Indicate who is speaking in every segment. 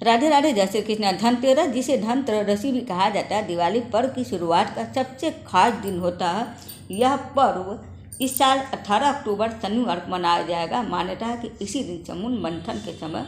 Speaker 1: राधे राधे, जय श्री कृष्ण। धनतेरस, जिसे धनत्रयोदशी भी कहा जाता है, दिवाली पर्व की शुरुआत का सबसे खास दिन होता है। यह पर्व इस साल 18 अक्टूबर शनिवार को मनाया जाएगा। मान्यता है कि इसी दिन समुद्र मंथन के समय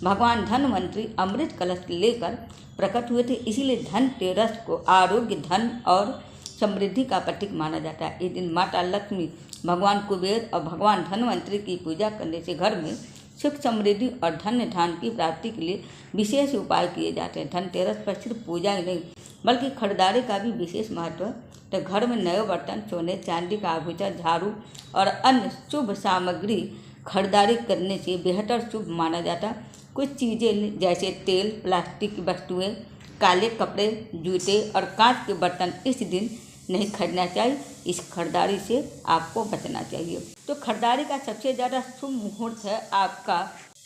Speaker 1: भगवान धनवंतरी अमृत कलश लेकर प्रकट हुए थे। इसीलिए धनतेरस को आरोग्य, धन और समृद्धि का प्रतीक माना जाता है। इस दिन माता लक्ष्मी, भगवान कुबेर और भगवान धनवंतरी की पूजा करने से घर में सुख, समृद्धि और धन्य धान की प्राप्ति के लिए विशेष उपाय किए जाते हैं। धनतेरस पर सिर्फ पूजा ही नहीं बल्कि खरीदारी का भी विशेष महत्व है। तो घर में नए बर्तन, सोने चांदी का आभूषण, झाड़ू और अन्य शुभ सामग्री खरीदारी करने से बेहतर शुभ माना जाता है। कुछ चीज़ें जैसे तेल, प्लास्टिक की वस्तुएं, काले कपड़े, जूते और कांच के बर्तन इस दिन नहीं खरीदना चाहिए। इस खरीदारी से आपको बचना चाहिए। तो खरीदारी का सबसे ज़्यादा शुभ मुहूर्त है आपका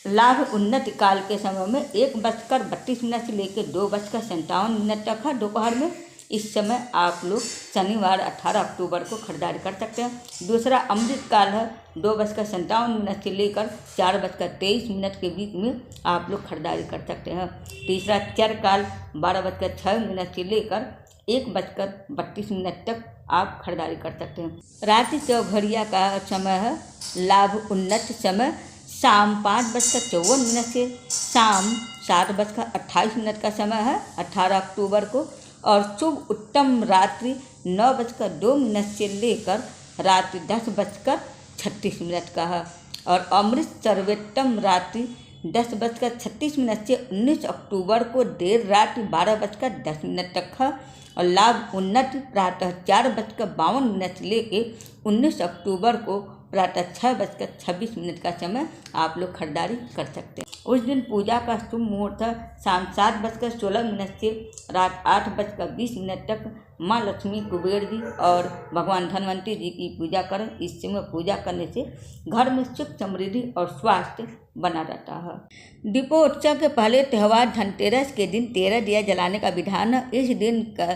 Speaker 1: लाभ उन्नति काल के समय में 1:32 से लेकर 2:57 तक है दोपहर में। इस समय आप लोग शनिवार 18 अक्टूबर को खरीदारी कर सकते हैं। दूसरा अमृत काल है, 2:57 से लेकर 4:23 के बीच में आप लोग खरीदारी कर सकते हैं। तीसरा चर काल 12:06 से लेकर 1:32 तक आप खरीदारी कर सकते हैं। रात्रि चौघड़िया का समय है लाभ उन्नति समय, शाम 5:54 से शाम 7:28 का समय है 18 अक्टूबर को। और शुभ उत्तम रात्रि 9:02 से लेकर रात्रि 10:36 का है। और अमृत सर्वोत्तम रात्रि 10:36 से 19 अक्टूबर को देर रात्रि 12:10 तक है। और लाभ उन्नति प्रातः 4:52 से लेके 19 अक्टूबर को प्रातः 6:26 का समय आप लोग खरीदारी कर सकते हैं। उस दिन पूजा का शुभ मुहूर्त है शाम 7:16 से रात 8:20 तक। माँ लक्ष्मी, कुबेर जी और भगवान धनवंतरी जी की पूजा करें। इस समय पूजा करने से घर में सुख, समृद्धि और स्वास्थ्य बना रहता है। दीपोत्सव के पहले त्यौहार धनतेरस के दिन 13 दिया जलाने का विधान है। इस दिन का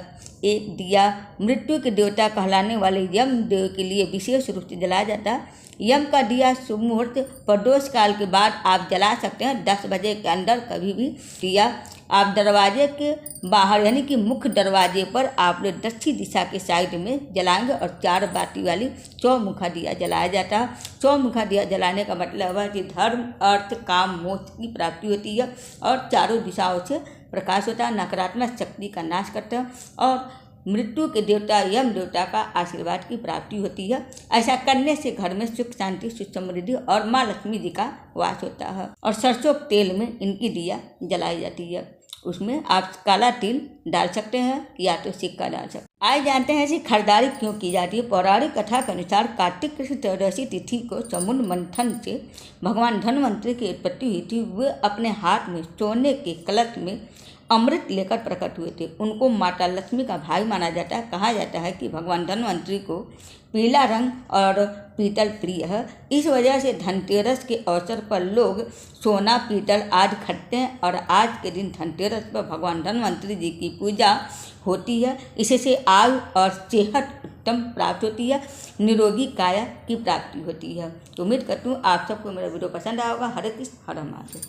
Speaker 1: एक दिया मृत्यु के देवता कहलाने वाले यम देव के लिए विशेष रूप से जलाया जाता है। यम का दिया शुभ मुहूर्त प्रदोष काल के बाद आप जला सकते हैं। 10 बजे के अंदर कभी भी दिया आप दरवाजे के बाहर यानी कि मुख्य दरवाजे पर आप लोग दक्षिण दिशा के साइड में जलाएंगे। और 4 बाती वाली चौमुखा दिया जलाया जाता है। चौमुखा दिया जलाने का मतलब है कि धर्म, अर्थ, काम, मोक्ष की प्राप्ति होती है और चारों दिशाओं से प्रकाश होता है, नकारात्मक शक्ति का नाश करता है और मृत्यु के देवता यम देवता का आशीर्वाद की प्राप्ति होती है। ऐसा करने से घर में सुख, शांति, सुख, समृद्धि और माँ लक्ष्मी जी का वास होता है। और सरसों के तेल में इनकी दिया जलाई जाती है। उसमें आप काला तिल डाल सकते हैं या तो सिक्का डाल सकते हैं। आइए जानते हैं ऐसी खरीदारी क्यों की जाती है। पौराणिक कथा के अनुसार कार्तिक कृष्ण त्रयोदशी तिथि को समुद्र मंथन से भगवान धनवंतरी की उत्पत्ति हुई थी। वे अपने हाथ में सोने के कलश में अमृत लेकर प्रकट हुए थे। उनको माता लक्ष्मी का भाई माना जाता है। कहा जाता है कि भगवान धनवंतरी को पीला रंग और पीतल प्रिय है। इस वजह से धनतेरस के अवसर पर लोग सोना, पीतल आदि खरीदते हैं और आज के दिन धनतेरस पर भगवान धनवंतरी जी की पूजा होती है। इससे आयु और सेहत उत्तम प्राप्त होती है, निरोगी काया की प्राप्ति होती है। तो उम्मीद करती हूँ आप सबको मेरा वीडियो पसंद आएगा। हरे कृष्ण, हरे महादेव।